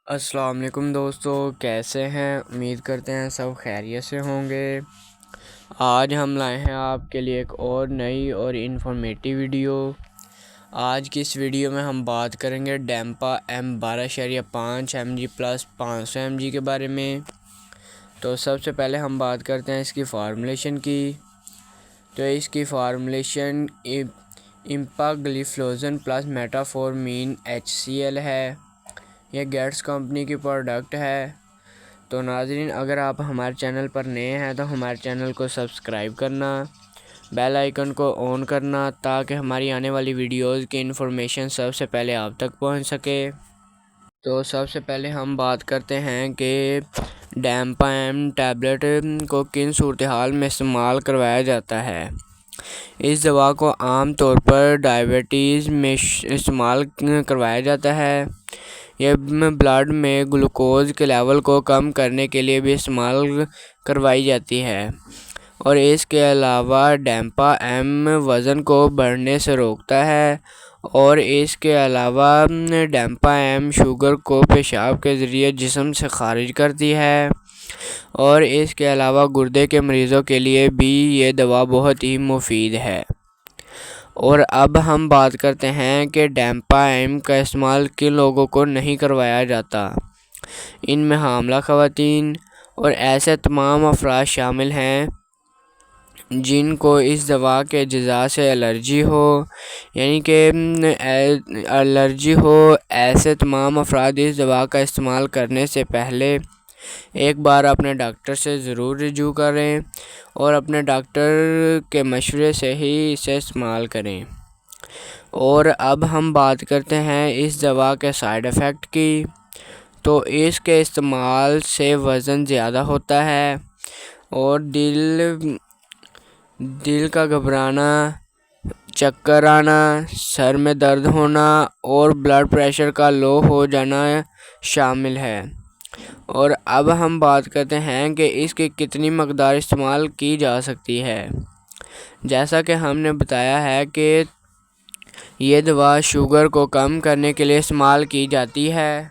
السلام علیکم دوستو، کیسے ہیں؟ امید کرتے ہیں سب خیریت سے ہوں گے۔ آج ہم لائے ہیں آپ کے لیے ایک اور نئی اور انفارمیٹیو ویڈیو۔ آج کی اس ویڈیو میں ہم بات کریں گے ڈیمپا M12.5 mg پلس 500 mg کے بارے میں۔ تو سب سے پہلے ہم بات کرتے ہیں اس کی فارمولیشن کی۔ تو اس کی فارمولیشن امپاگلیفلوزن پلس میٹافورمین HCl ہے۔ یہ گیٹس کمپنی کی پروڈکٹ ہے۔ تو ناظرین، اگر آپ ہمارے چینل پر نئے ہیں تو ہمارے چینل کو سبسکرائب کرنا، بیل آئیکن کو آن کرنا تاکہ ہماری آنے والی ویڈیوز کی انفارمیشن سب سے پہلے آپ تک پہنچ سکے۔ تو سب سے پہلے ہم بات کرتے ہیں کہ ڈیمپا M ٹیبلٹ کو کن صورتحال میں استعمال کروایا جاتا ہے۔ اس دوا کو عام طور پر ڈائبٹیز میں استعمال کروایا جاتا ہے۔ یہ بلڈ میں گلوکوز کے لیول کو کم کرنے کے لیے بھی استعمال کروائی جاتی ہے، اور اس کے علاوہ ڈیمپا M وزن کو بڑھنے سے روکتا ہے، اور اس کے علاوہ ڈیمپا M شوگر کو پیشاب کے ذریعے جسم سے خارج کرتی ہے، اور اس کے علاوہ گردے کے مریضوں کے لیے بھی یہ دوا بہت ہی مفید ہے۔ اور اب ہم بات کرتے ہیں کہ ڈیمپا M کا استعمال کن لوگوں کو نہیں کروایا جاتا۔ ان میں حاملہ خواتین اور ایسے تمام افراد شامل ہیں جن کو اس دوا کے اجزاء سے الرجی ہو، یعنی کہ الرجی ہو۔ ایسے تمام افراد اس دوا کا استعمال کرنے سے پہلے ایک بار اپنے ڈاکٹر سے ضرور رجوع کریں اور اپنے ڈاکٹر کے مشورے سے ہی اسے استعمال کریں۔ اور اب ہم بات کرتے ہیں اس دوا کے سائیڈ ایفیکٹ کی۔ تو اس کے استعمال سے وزن زیادہ ہوتا ہے، اور دل کا گھبرانا، چکر آنا، سر میں درد ہونا اور بلڈ پریشر کا لو ہو جانا شامل ہے۔ اور اب ہم بات کرتے ہیں کہ اس کی کتنی مقدار استعمال کی جا سکتی ہے۔ جیسا کہ ہم نے بتایا ہے کہ یہ دوا شوگر کو کم کرنے کے لیے استعمال کی جاتی ہے،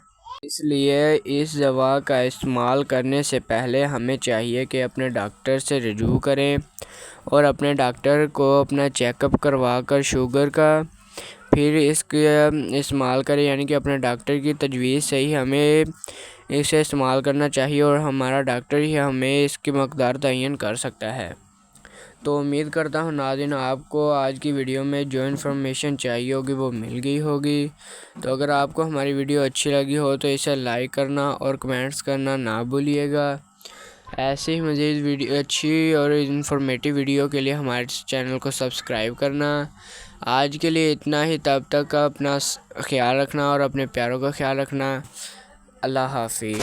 اس لیے اس دوا کا استعمال کرنے سے پہلے ہمیں چاہیے کہ اپنے ڈاکٹر سے رجوع کریں اور اپنے ڈاکٹر کو اپنا چیک اپ کروا کر شوگر کا پھر اس کا استعمال کریں، یعنی کہ اپنے ڈاکٹر کی تجویز سے ہی ہمیں اسے استعمال کرنا چاہیے، اور ہمارا ڈاکٹر ہی ہمیں اس کی مقدار تعین کر سکتا ہے۔ تو امید کرتا ہوں ناظرین آپ کو آج کی ویڈیو میں جو انفارمیشن چاہیے ہوگی وہ مل گئی ہوگی۔ تو اگر آپ کو ہماری ویڈیو اچھی لگی ہو تو اسے لائک کرنا اور کمنٹس کرنا نہ بھولیے گا۔ ایسے ہی مزید اچھی اور انفارمیٹیو ویڈیو کے لیے ہمارے چینل کو سبسکرائب کرنا۔ آج کے لیے اتنا ہی، تب تک اپنا خیال رکھنا اور اپنے پیاروں کا خیال رکھنا۔ اللہ حافظ۔